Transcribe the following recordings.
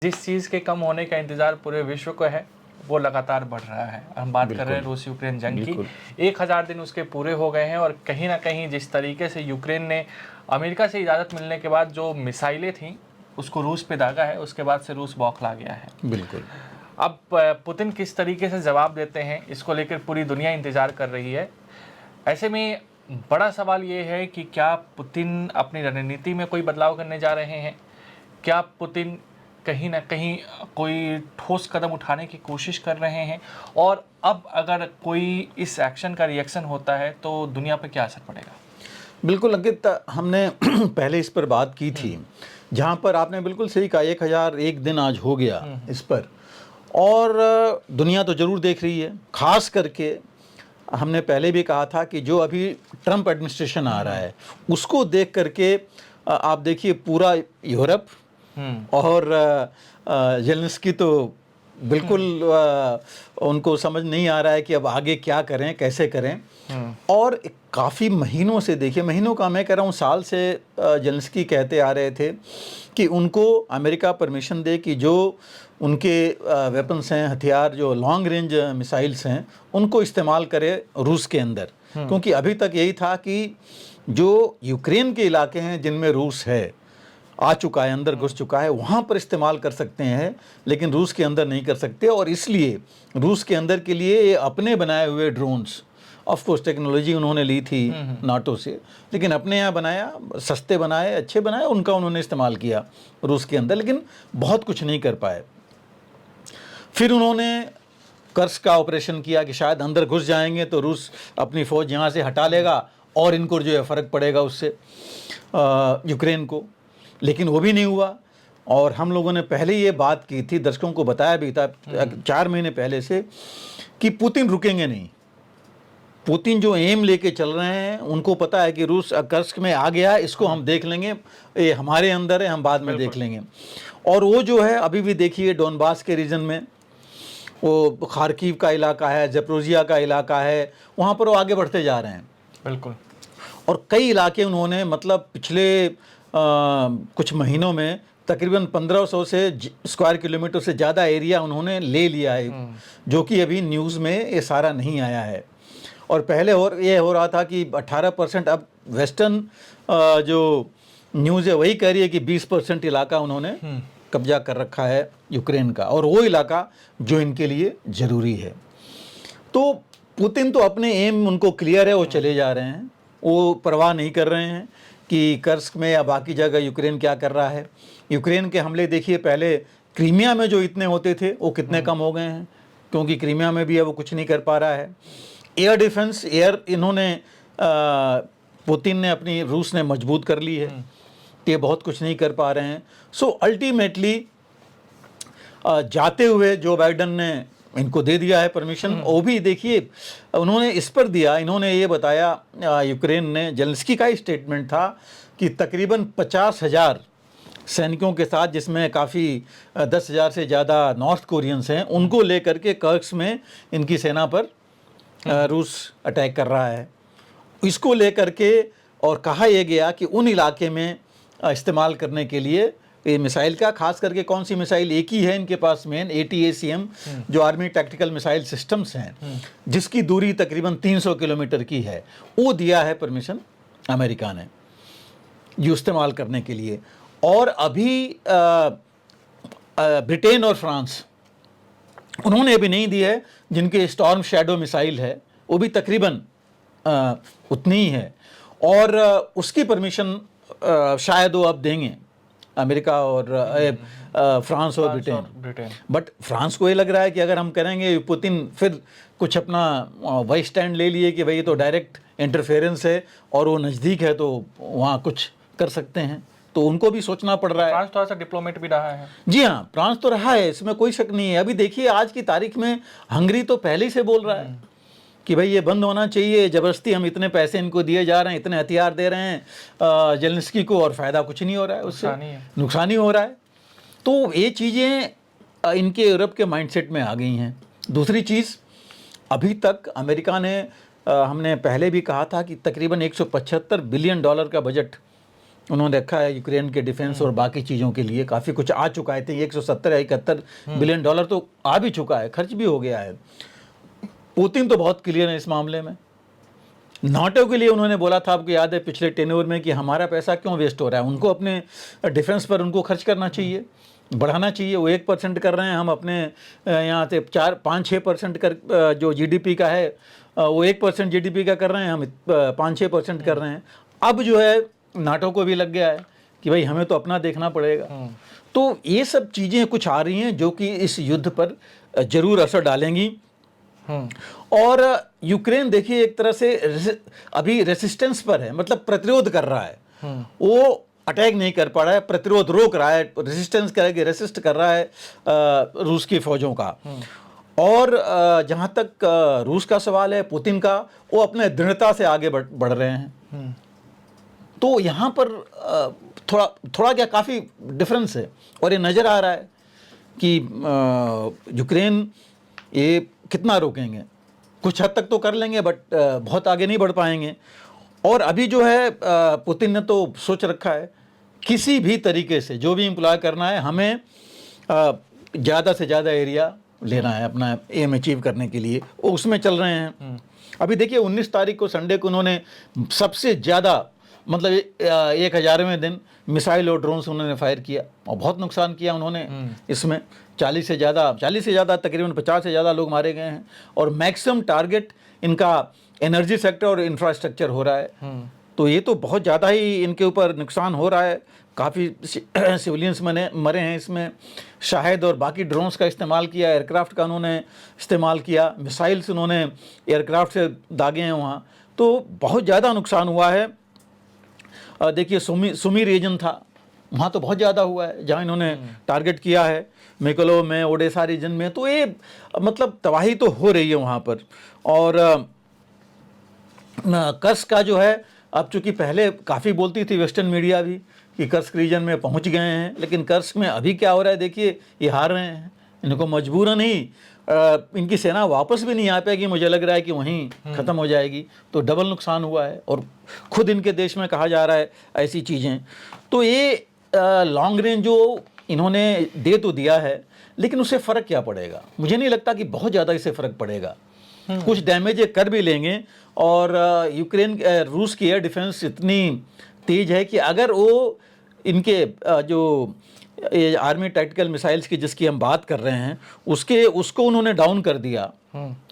जिस चीज़ के कम होने का इंतज़ार पूरे विश्व को है वो लगातार बढ़ रहा है। हम बात कर रहे हैं रूस यूक्रेन जंग की। 1000 दिन उसके पूरे हो गए हैं और कहीं ना कहीं जिस तरीके से यूक्रेन ने अमेरिका से इजाज़त मिलने के बाद जो मिसाइलें थीं उसको रूस पे दागा है, उसके बाद से रूस बौखला गया है। बिल्कुल। अब पुतिन किस तरीके से जवाब देते हैं इसको लेकर पूरी दुनिया इंतज़ार कर रही है। ऐसे में बड़ा सवाल ये है कि क्या पुतिन अपनी रणनीति में कोई बदलाव करने जा रहे हैं? क्या पुतिन कहीं ना कहीं कोई ठोस कदम उठाने की कोशिश कर रहे हैं? और अब अगर कोई इस एक्शन का रिएक्शन होता है तो दुनिया पर क्या असर पड़ेगा? बिल्कुल अंकित, हमने पहले इस पर बात की थी, जहाँ पर आपने बिल्कुल सही कहा 1001 दिन आज हो गया इस पर, और दुनिया तो ज़रूर देख रही है। ख़ास करके हमने पहले भी कहा था कि जो अभी ट्रंप एडमिनिस्ट्रेशन आ रहा है उसको देख करके आप देखिए पूरा यूरोप और जेलेंस्की तो बिल्कुल उनको समझ नहीं आ रहा है कि अब आगे क्या करें, कैसे करें। और काफ़ी महीनों से, देखिए महीनों का मैं कह रहा हूँ, साल से जेलेंस्की कहते आ रहे थे कि उनको अमेरिका परमिशन दे कि जो उनके वेपन्स हैं, हथियार, जो लॉन्ग रेंज मिसाइल्स हैं, उनको इस्तेमाल करे रूस के अंदर। क्योंकि अभी तक यही था कि जो यूक्रेन के इलाके हैं जिनमें रूस है, आ चुका है, अंदर घुस चुका है, वहाँ पर इस्तेमाल कर सकते हैं, लेकिन रूस के अंदर नहीं कर सकते। और इसलिए रूस के अंदर के लिए ये अपने बनाए हुए ड्रोन्स, ऑफ कोर्स टेक्नोलॉजी उन्होंने ली थी नाटो से, लेकिन अपने यहाँ बनाया, सस्ते बनाए, अच्छे बनाए, उनका उन्होंने इस्तेमाल किया रूस के अंदर, लेकिन बहुत कुछ नहीं कर पाए। फिर उन्होंने कर्स्क का ऑपरेशन किया कि शायद अंदर घुस जाएंगे तो रूस अपनी फ़ौज यहाँ से हटा लेगा और इनको जो है फ़र्क पड़ेगा उससे यूक्रेन को, लेकिन वो भी नहीं हुआ। और हम लोगों ने पहले ये बात की थी, दर्शकों को बताया भी था 4 महीने पहले से, कि पुतिन रुकेंगे नहीं। पुतिन जो एम लेके चल रहे हैं, उनको पता है कि रूस कर्स्क में आ गया, इसको हम देख लेंगे, ये हमारे अंदर है, हम बाद में देख लेंगे। और वो जो है अभी भी देखिए डोनबास के रीजन में, वो खार्किव का इलाका है, ज़पोरिज़िया का इलाका है, वहाँ पर वो आगे बढ़ते जा रहे हैं। बिल्कुल। और कई इलाके उन्होंने, मतलब पिछले कुछ महीनों में तकरीबन 1500 से स्क्वायर किलोमीटर से ज़्यादा एरिया उन्होंने ले लिया है, जो कि अभी न्यूज़ में ये सारा नहीं आया है। और पहले और ये हो रहा था कि 18%, अब वेस्टर्न जो न्यूज़ है वही कह रही है कि 20% इलाका उन्होंने कब्जा कर रखा है यूक्रेन का, और वो इलाका जो इनके लिए ज़रूरी है। तो पुतिन तो अपने एम उनको क्लियर है, वो चले जा रहे हैं, वो परवाह नहीं कर रहे हैं कि कर्स्क में या बाकी जगह यूक्रेन क्या कर रहा है। यूक्रेन के हमले देखिए, पहले क्रीमिया में जो इतने होते थे वो कितने कम हो गए हैं, क्योंकि क्रीमिया में भी अब वो कुछ नहीं कर पा रहा है। एयर डिफेंस, एयर इन्होंने पुतिन ने अपनी, रूस ने मजबूत कर ली है, तो ये बहुत कुछ नहीं कर पा रहे हैं। सो अल्टीमेटली जाते हुए जो बाइडन ने इनको दे दिया है परमिशन, वो भी देखिए उन्होंने इस पर दिया, इन्होंने ये बताया, यूक्रेन ने, जेलेंस्की का ही स्टेटमेंट था कि तकरीबन 50,000 सैनिकों के साथ, जिसमें काफ़ी 10,000 से ज़्यादा नॉर्थ कोरियंस हैं, उनको लेकर के कर्स्क में इनकी सेना पर रूस अटैक कर रहा है। इसको लेकर के और कहा यह गया कि उन इलाके में इस्तेमाल करने के लिए ये मिसाइल का, खास करके कौन सी मिसाइल, एक ही है इनके पास मेन, ATACM, जो आर्मी टैक्टिकल मिसाइल सिस्टम्स हैं, जिसकी दूरी तकरीबन 300 किलोमीटर की है, वो दिया है परमिशन अमेरिका ने जो इस्तेमाल करने के लिए। और अभी ब्रिटेन और फ्रांस, उन्होंने अभी नहीं दी है, जिनके स्टॉर्म शैडो मिसाइल है वो भी तकरीबन उतनी ही है, और उसकी परमिशन शायद वो अब देंगे, अमेरिका और फ्रांस और ब्रिटेन। बट फ्रांस को ये लग रहा है कि अगर हम करेंगे, पुतिन फिर कुछ अपना वही स्टैंड ले लिए कि भाई ये तो डायरेक्ट इंटरफेरेंस है और वो नज़दीक है तो वहाँ कुछ कर सकते हैं, तो उनको भी सोचना पड़ रहा है। फ्रांस थोड़ा सा डिप्लोमेट भी रहा है। जी हाँ, फ्रांस तो रहा है, इसमें कोई शक नहीं है। अभी देखिए आज की तारीख में हंगरी तो पहले ही से बोल रहा है कि भाई ये बंद होना चाहिए, ज़बरदस्ती हम इतने पैसे इनको दिए जा रहे हैं, इतने हथियार दे रहे हैं जेलेंस्की को, और फ़ायदा कुछ नहीं हो रहा है, उससे नुकसान ही हो रहा है। तो ये चीज़ें इनके यूरोप के माइंडसेट में आ गई हैं। दूसरी चीज़, अभी तक अमेरिका ने, हमने पहले भी कहा था कि तकरीबन $175 बिलियन का बजट उन्होंने रखा है यूक्रेन के डिफेंस और बाकी चीज़ों के लिए। काफ़ी कुछ आ चुका है, 170 या 71 बिलियन डॉलर तो आ भी चुका है, खर्च भी हो गया है। पुतिन तो बहुत क्लियर है इस मामले में। नाटो के लिए उन्होंने बोला था, आपको याद है पिछले टेन्योर में, कि हमारा पैसा क्यों वेस्ट हो रहा है, उनको अपने डिफेंस पर उनको खर्च करना चाहिए, बढ़ाना चाहिए। वो 1% कर रहे हैं, हम अपने यहाँ से 4-5-6% कर जो जीडीपी का है वो 1% जीडीपी का कर रहे हैं, हम 5-6% कर रहे हैं। अब जो है नाटो को भी लग गया है कि भाई हमें तो अपना देखना पड़ेगा। तो ये सब चीज़ें कुछ आ रही हैं जो कि इस युद्ध पर ज़रूर असर डालेंगी। और यूक्रेन देखिए एक तरह से अभी रेसिस्टेंस पर है, मतलब प्रतिरोध कर रहा है। वो अटैक नहीं कर पा रहा है, प्रतिरोध रोक रहा है, रेसिस्टेंस करेंगे, रेसिस्ट कर रहा है रूस की फौजों का। और जहाँ तक रूस का सवाल है, पुतिन का, वो अपने दृढ़ता से आगे बढ़ रहे हैं। तो यहाँ पर थोड़ा क्या काफ़ी डिफरेंस है। और ये नज़र आ रहा है कि यूक्रेन ये कितना रोकेंगे, कुछ हद तक तो कर लेंगे बट बहुत आगे नहीं बढ़ पाएंगे। और अभी जो है पुतिन ने तो सोच रखा है किसी भी तरीके से जो भी इम्प्लॉय करना है, हमें ज़्यादा से ज़्यादा एरिया लेना है अपना एम अचीव करने के लिए, वो उसमें चल रहे हैं। अभी देखिए 19 तारीख को संडे को उन्होंने सबसे ज़्यादा, मतलब 1000वें दिन मिसाइल और ड्रोन्स उन्होंने फायर किया और बहुत नुकसान किया उन्होंने। इसमें 40 से ज़्यादा तकरीबन 50 से ज़्यादा लोग मारे गए हैं। और मैक्सिमम टारगेट इनका एनर्जी सेक्टर और इंफ्रास्ट्रक्चर हो रहा है। तो ये तो बहुत ज़्यादा ही इनके ऊपर नुकसान हो रहा है। काफ़ी सिविलियंस मरे हैं इसमें। शाहिद और बाकी ड्रोन्स का इस्तेमाल किया, एयरक्राफ्ट का उन्होंने इस्तेमाल किया, मिसाइल्स उन्होंने एयरक्राफ्ट से दागे हैं वहाँ। तो बहुत ज़्यादा नुकसान हुआ है। देखिए सुमी रीजन था, वहाँ तो बहुत ज़्यादा हुआ है जहाँ इन्होंने टारगेट किया है, मेकोलो में, ओडेसा रीजन में। तो ये मतलब तबाही तो हो रही है वहाँ पर। और कर्स्क का जो है, अब चूँकि पहले काफ़ी बोलती थी वेस्टर्न मीडिया भी कि कर्स्क रीजन में पहुँच गए हैं, लेकिन कर्स्क में अभी क्या हो रहा है देखिए, ये हार रहे हैं। इनको मजबूरन ही इनकी सेना वापस भी नहीं आ पाएगी, मुझे लग रहा है कि वहीं ख़त्म हो जाएगी। तो डबल नुकसान हुआ है और खुद इनके देश में कहा जा रहा है ऐसी चीज़ें। तो ये लॉन्ग रेंज जो इन्होंने दे तो दिया है, लेकिन उससे फ़र्क क्या पड़ेगा? मुझे नहीं लगता कि बहुत ज़्यादा इससे फ़र्क पड़ेगा। कुछ डैमेज ये कर भी लेंगे। और रूस की एयर डिफेंस इतनी तेज़ है कि अगर वो इनके जो आर्मी टैक्टिकल मिसाइल्स की जिसकी हम बात कर रहे हैं, उसको उन्होंने डाउन कर दिया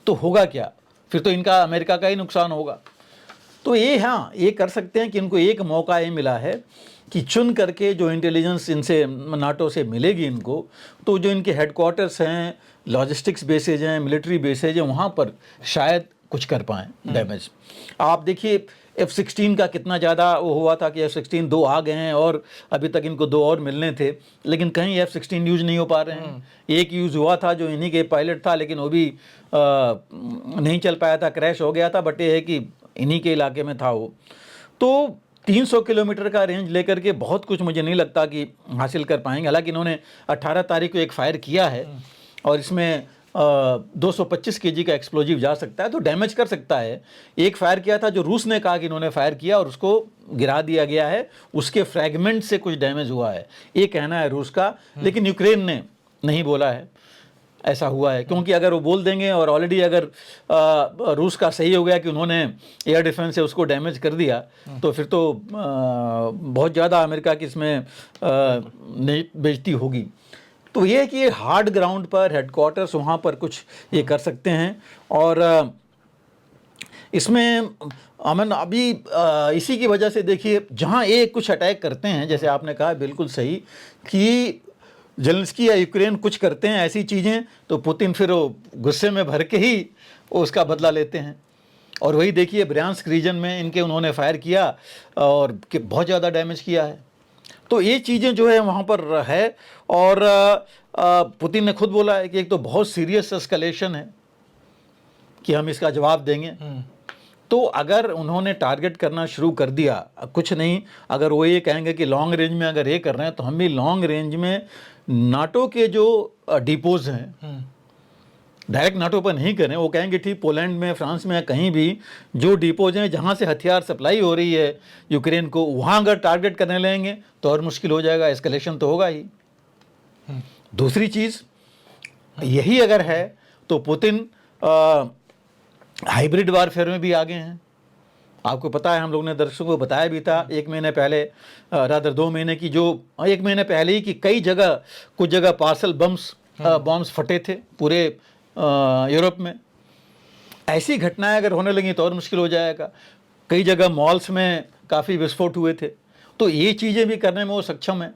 तो होगा क्या? फिर तो इनका अमेरिका का ही नुकसान होगा। तो ये हाँ, ये कर सकते हैं कि इनको एक मौका ये मिला है कि चुन करके जो इंटेलिजेंस इनसे नाटो से मिलेगी इनको, तो जो इनके हेडक्वार्टर्स हैं, लॉजिस्टिक्स बेसेज हैं, मिलिट्री बेसेज हैं, वहाँ पर शायद कुछ कर पाएँ डैमेज। आप देखिए F-16 का कितना ज़्यादा वो हुआ था कि F-16 2 आ गए हैं और अभी तक इनको 2 और मिलने थे, लेकिन कहीं F-16 यूज़ नहीं हो पा रहे हैं। एक यूज़ हुआ था जो इन्हीं के पायलट था, लेकिन वो भी नहीं चल पाया था, क्रैश हो गया था। बट ये है कि इन्हीं के इलाके में था वो। तो 300 किलोमीटर का रेंज लेकर के बहुत कुछ मुझे नहीं लगता कि हासिल कर पाएंगे। हालांकि इन्होंने 18 तारीख को एक फायर किया है और इसमें 225 केजी का एक्सप्लोजिव जा सकता है, तो डैमेज कर सकता है। एक फायर किया था जो रूस ने कहा कि इन्होंने फायर किया और उसको गिरा दिया गया है, उसके फ्रैगमेंट से कुछ डैमेज हुआ है, ये कहना है रूस का। लेकिन यूक्रेन ने नहीं बोला है ऐसा हुआ है, क्योंकि अगर वो बोल देंगे और ऑलरेडी अगर रूस का सही हो गया कि उन्होंने एयर डिफेंस से उसको डैमेज कर दिया, तो फिर तो बहुत ज़्यादा अमेरिका की इसमें बेइज्जती होगी। तो ये है कि ये हार्ड ग्राउंड पर हेडक्वार्टर्स वहाँ पर कुछ ये कर सकते हैं। और इसमें अमन अभी इसी की वजह से देखिए, जहाँ ये कुछ अटैक करते हैं, जैसे आपने कहा बिल्कुल सही कि जेलेंस्की या यूक्रेन कुछ करते हैं ऐसी चीज़ें, तो पुतिन फिर वो गुस्से में भर के ही उसका बदला लेते हैं। और वही देखिए ब्रियांस्क रीजन में इनके उन्होंने फायर किया और बहुत ज़्यादा डैमेज किया है। तो ये चीज़ें जो है वहाँ पर है। और पुतिन ने खुद बोला है कि एक तो बहुत सीरियस एस्केलेशन है कि हम इसका जवाब देंगे। तो अगर उन्होंने टारगेट करना शुरू कर दिया, कुछ नहीं, अगर वो ये कहेंगे कि लॉन्ग रेंज में अगर ये कर रहे हैं, तो हम भी लॉन्ग रेंज में नाटो के जो डिपोज हैं डायरेक्ट नाटो पर नहीं करें, वो कहेंगे ठीक पोलैंड में, फ्रांस में, कहीं भी जो डिपोज हैं जहाँ से हथियार सप्लाई हो रही है यूक्रेन को, वहाँ अगर टारगेट करने लगेंगे तो और मुश्किल हो जाएगा, एस्केलेशन तो होगा ही। दूसरी चीज़ यही अगर है तो पुतिन हाइब्रिड वारफेयर में भी आगे हैं। आपको पता है, हम लोग ने दर्शकों को बताया भी था 1 महीने पहले, रादर 2 महीने की, जो 1 महीने पहले ही, कि कई जगह, कुछ जगह पार्सल बम्स फटे थे पूरे यूरोप में। ऐसी घटनाएं अगर होने लगी तो और मुश्किल हो जाएगा। कई जगह मॉल्स में काफ़ी विस्फोट हुए थे, तो ये चीज़ें भी करने में वो सक्षम है।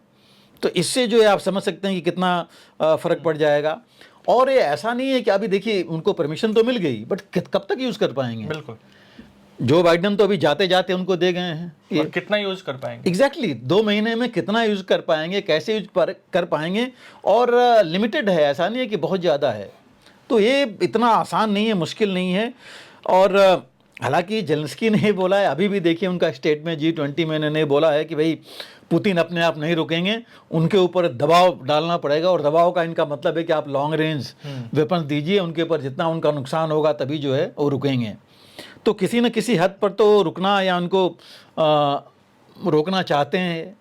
तो इससे जो है आप समझ सकते हैं कि कितना फ़र्क पड़ जाएगा। और ये ऐसा नहीं है कि अभी देखिए उनको परमिशन तो मिल गई, बट कब तक यूज़ कर पाएंगे? बिल्कुल। जो बाइडन तो अभी जाते जाते उनको दे गए हैं, और कितना यूज कर पाएंगे? एग्जैक्टली 2 महीने में कितना यूज़ कर पाएंगे, कैसे यूज कर पाएंगे, और लिमिटेड है, ऐसा नहीं है कि बहुत ज़्यादा है। तो ये इतना आसान नहीं है, मुश्किल नहीं है। और हालांकि जेलेंस्की ने बोला है, अभी भी देखिए उनका स्टेटमेंट G20 में इन्होंने बोला है कि भाई पुतिन अपने आप नहीं रुकेंगे, उनके ऊपर दबाव डालना पड़ेगा। और दबाव का इनका मतलब है कि आप लॉन्ग रेंज वेपन्स दीजिए उनके ऊपर, जितना उनका नुकसान होगा तभी जो है वो रुकेंगे। तो किसी न किसी हद पर तो रुकना या उनको रोकना चाहते हैं।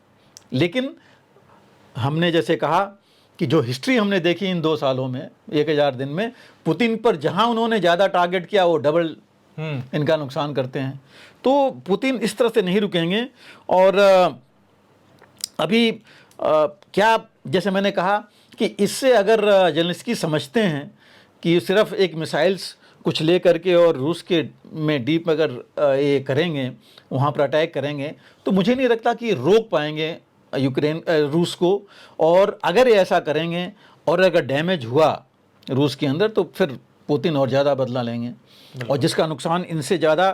लेकिन हमने जैसे कहा कि जो हिस्ट्री हमने देखी इन 2 सालों में, 1000 दिन में, पुतिन पर जहां उन्होंने ज़्यादा टारगेट किया वो डबल इनका नुकसान करते हैं। तो पुतिन इस तरह से नहीं रुकेंगे। और अभी क्या, जैसे मैंने कहा कि इससे अगर जेलेंस्की समझते हैं कि सिर्फ एक मिसाइल्स कुछ ले करके और रूस के में डीप अगर ये करेंगे, वहाँ पर अटैक करेंगे, तो मुझे नहीं लगता कि रोक पाएंगे रूस को। और अगर ये ऐसा करेंगे और अगर डैमेज हुआ रूस के अंदर, तो फिर पुतिन और ज़्यादा बदला लेंगे। और जिसका नुकसान इनसे ज़्यादा,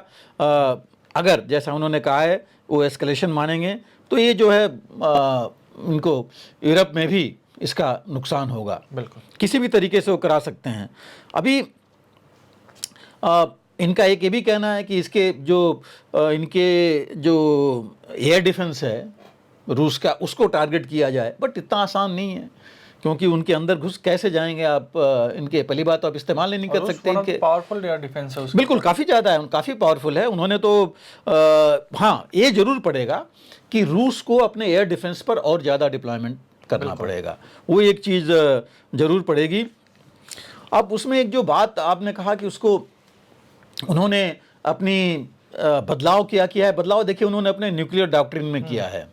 अगर जैसा उन्होंने कहा है वो एस्केलेशन मानेंगे, तो ये जो है इनको यूरोप में भी इसका नुकसान होगा। बिल्कुल, किसी भी तरीके से वो करा सकते हैं। अभी इनका एक ये भी कहना है कि इसके जो इनके जो एयर डिफेंस है रूस का, उसको टारगेट किया जाए, बट इतना आसान नहीं है, क्योंकि उनके अंदर घुस कैसे जाएंगे आप? इनके पहली बात तो आप इस्तेमाल नहीं कर सकते इनके। पावरफुल एयर डिफेंस है उसका। बिल्कुल, काफ़ी ज़्यादा है, काफ़ी पावरफुल है। उन्होंने तो हाँ, ये जरूर पड़ेगा कि रूस को अपने एयर डिफेंस पर और ज़्यादा डिप्लॉयमेंट करना पड़ेगा, वो एक चीज़ ज़रूर पड़ेगी। अब उसमें एक जो बात आपने कहा कि उसको उन्होंने अपनी बदलाव किया है, बदलाव देखिए उन्होंने अपने न्यूक्लियर डॉक्ट्रिन में किया है।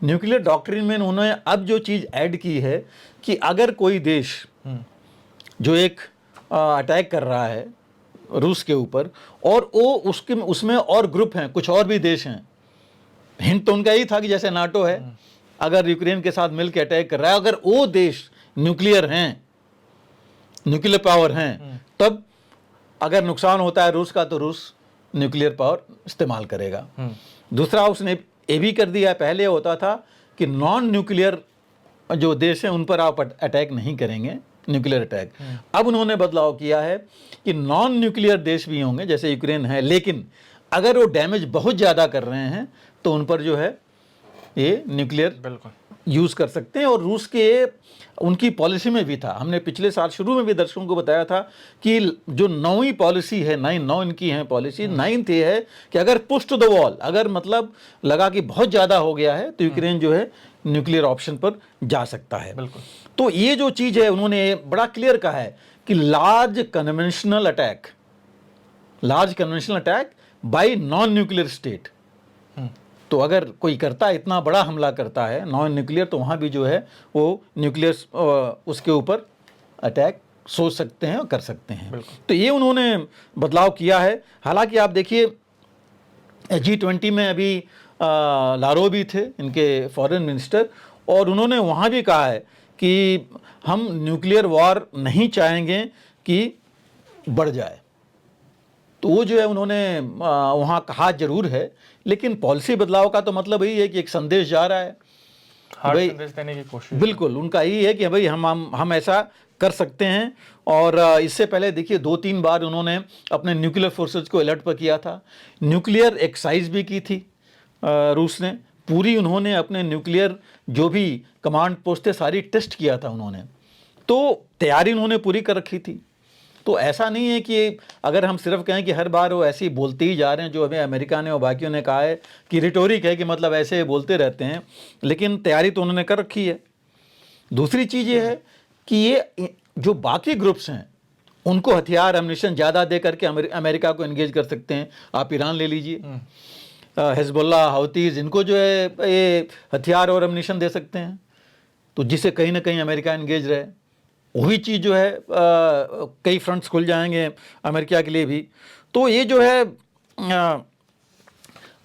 न्यूक्लियर डॉक्ट्रिन में उन्होंने अब जो चीज़ ऐड की है कि अगर कोई देश जो एक अटैक कर रहा है रूस के ऊपर, और वो उसमें और ग्रुप हैं, कुछ और भी देश हैं, हिंट तो उनका यही था कि जैसे नाटो है, अगर यूक्रेन के साथ मिलकर अटैक कर रहा है, अगर वो देश न्यूक्लियर हैं, न्यूक्लियर पावर हैं, तब अगर नुकसान होता है रूस का तो रूस न्यूक्लियर पावर इस्तेमाल करेगा। दूसरा उसने ये भी कर दिया है, पहले होता था कि नॉन न्यूक्लियर जो देश हैं उन पर आप अटैक नहीं करेंगे, न्यूक्लियर अटैक। अब उन्होंने बदलाव किया है कि नॉन न्यूक्लियर देश भी होंगे, जैसे यूक्रेन है, लेकिन अगर वो डैमेज बहुत ज़्यादा कर रहे हैं तो उन पर जो है ये न्यूक्लियर बिल्कुल यूज़ कर सकते हैं। और रूस के उनकी पॉलिसी में भी था, हमने पिछले साल शुरू में भी दर्शकों को बताया था कि जो 9वीं पॉलिसी है, 9 इनकी है पॉलिसी, 9th ये है कि अगर पुश टू द वॉल, अगर मतलब लगा कि बहुत ज़्यादा हो गया है, तो यूक्रेन जो है न्यूक्लियर ऑप्शन पर जा सकता है। बिल्कुल। तो ये जो चीज़ है उन्होंने बड़ा क्लियर कहा है कि large conventional attack by non nuclear state. तो अगर कोई करता है, इतना बड़ा हमला करता है नॉन न्यूक्लियर, तो वहाँ भी जो है वो न्यूक्लियर उसके ऊपर अटैक सोच सकते हैं और कर सकते हैं। तो ये उन्होंने बदलाव किया है। हालांकि आप देखिए G20 में अभी लारो भी थे, इनके फॉरेन मिनिस्टर, और उन्होंने वहाँ भी कहा है कि हम न्यूक्लियर वॉर नहीं चाहेंगे कि बढ़ जाए। तो वो जो है उन्होंने वहाँ कहा जरूर है, लेकिन पॉलिसी बदलाव का तो मतलब यही है कि एक संदेश जा रहा है, भाई संदेश देने की कोशिश। बिल्कुल, उनका यही है कि भाई हम ऐसा कर सकते हैं। और इससे पहले देखिए 2-3 बार उन्होंने अपने न्यूक्लियर फोर्सेज को अलर्ट पर किया था, न्यूक्लियर एक्सरसाइज भी की थी रूस ने पूरी, उन्होंने अपने न्यूक्लियर जो भी कमांड पोस्ट थे सारी टेस्ट किया था उन्होंने, तो तैयारी उन्होंने पूरी कर रखी थी। तो ऐसा नहीं है कि अगर हम सिर्फ कहें कि हर बार वो ऐसे ही बोलते ही जा रहे हैं, जो हमें अमेरिका ने और बाकियों ने कहा है कि रिटोरिक है, कि मतलब ऐसे बोलते रहते हैं, लेकिन तैयारी तो उन्होंने कर रखी है। दूसरी चीज़ ये है कि ये जो बाकी ग्रुप्स हैं उनको हथियार एम्युनिशन ज़्यादा दे करके अमेरिका को एंगेज कर सकते हैं। आप ईरान ले लीजिए, हिजबुल्लाह, हाउतीज़, इनको जो है ये हथियार और एम्युनिशन दे सकते हैं, तो जिससे कहीं ना कहीं अमेरिका एंगेज रहे। वही चीज़ जो है कई फ्रंट्स खुल जाएंगे अमेरिका के लिए भी। तो ये जो है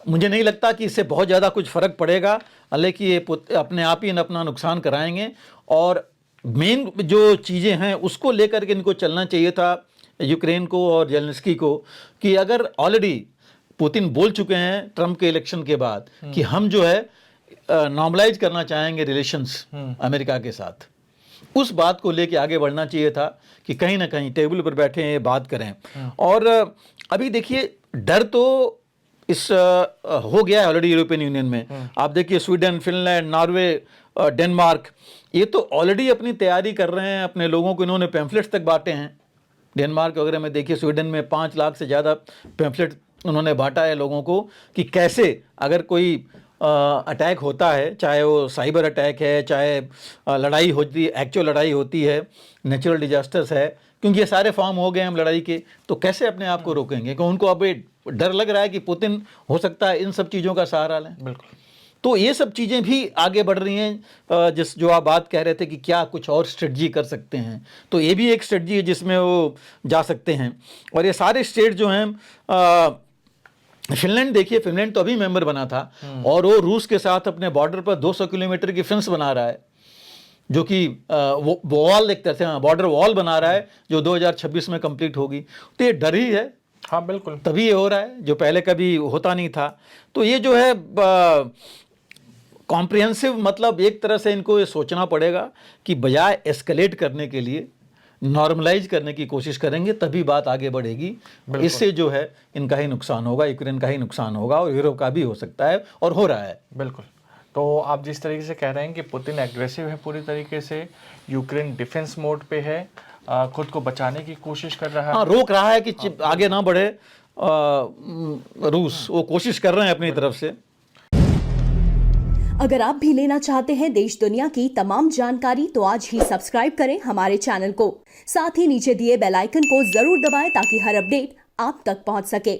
मुझे नहीं लगता कि इससे बहुत ज़्यादा कुछ फ़र्क पड़ेगा, हालांकि ये अपने आप ही अपना नुकसान कराएंगे। और मेन जो चीज़ें हैं उसको लेकर के इनको चलना चाहिए था, यूक्रेन को और जेलेंस्की को, कि अगर ऑलरेडी पुतिन बोल चुके हैं ट्रंप के इलेक्शन के बाद कि हम जो है नॉर्मलाइज करना चाहेंगे रिलेशंस अमेरिका के साथ, उस बात को लेके आगे बढ़ना चाहिए था कि कहीं ना कहीं टेबल पर बैठे हैं, बात करें। और अभी देखिए डर तो इस हो गया है ऑलरेडी यूरोपियन यूनियन में। आप देखिए स्वीडन, फिनलैंड, नॉर्वे, डेनमार्क, ये तो ऑलरेडी अपनी तैयारी कर रहे हैं, अपने लोगों को इन्होंने पैम्फलेट्स तक बांटे हैं। डेनमार्क वगैरह में देखिए, स्वीडन में 5 लाख से ज़्यादा पैम्फलेट उन्होंने बांटा है लोगों को, कि कैसे अगर कोई अटैक होता है, चाहे वो साइबर अटैक है, चाहे लड़ाई होती है, एक्चुअल लड़ाई होती है, नेचुरल डिजास्टर्स है, क्योंकि ये सारे फॉर्म हो गए हम लड़ाई के, तो कैसे अपने आप को रोकेंगे? क्योंकि उनको अब डर लग रहा है कि पुतिन हो सकता है इन सब चीज़ों का सहारा लें। बिल्कुल। तो ये सब चीज़ें भी आगे बढ़ रही हैं। जो आप बात कह रहे थे कि क्या कुछ और स्ट्रेटजी कर सकते हैं, तो ये भी एक स्ट्रेटजी है जिसमें वो जा सकते हैं। और ये सारे स्टेट जो हैं, फिनलैंड देखिए, फिनलैंड तो अभी मेंबर बना था और वो रूस के साथ अपने बॉर्डर पर 200 किलोमीटर की फेंस बना रहा है, जो कि वो वॉल, एक तरह से बॉर्डर वॉल बना रहा है, जो 2026 में कंप्लीट होगी। तो ये डर ही है, हाँ बिल्कुल, तभी ये हो रहा है, जो पहले कभी होता नहीं था। तो ये जो है कॉम्प्रिहेंसिव, मतलब एक तरह से इनको ये सोचना पड़ेगा कि बजाय एस्केलेट करने के लिए नॉर्मलाइज करने की कोशिश करेंगे, तभी बात आगे बढ़ेगी। इससे जो है इनका ही नुकसान होगा, यूक्रेन का ही नुकसान होगा, और यूरोप का भी हो सकता है और हो रहा है। बिल्कुल। तो आप जिस तरीके से कह रहे हैं कि पुतिन एग्रेसिव है पूरी तरीके से, यूक्रेन डिफेंस मोड पे है, खुद को बचाने की कोशिश कर रहा है। हाँ, रोक रहा है कि आगे ना बढ़े रूस, वो कोशिश कर रहे हैं अपनी तरफ से। अगर आप भी लेना चाहते हैं देश दुनिया की तमाम जानकारी, तो आज ही सब्सक्राइब करें हमारे चैनल को। साथ ही नीचे दिए बेल आइकन को जरूर दबाएं ताकि हर अपडेट आप तक पहुंच सके।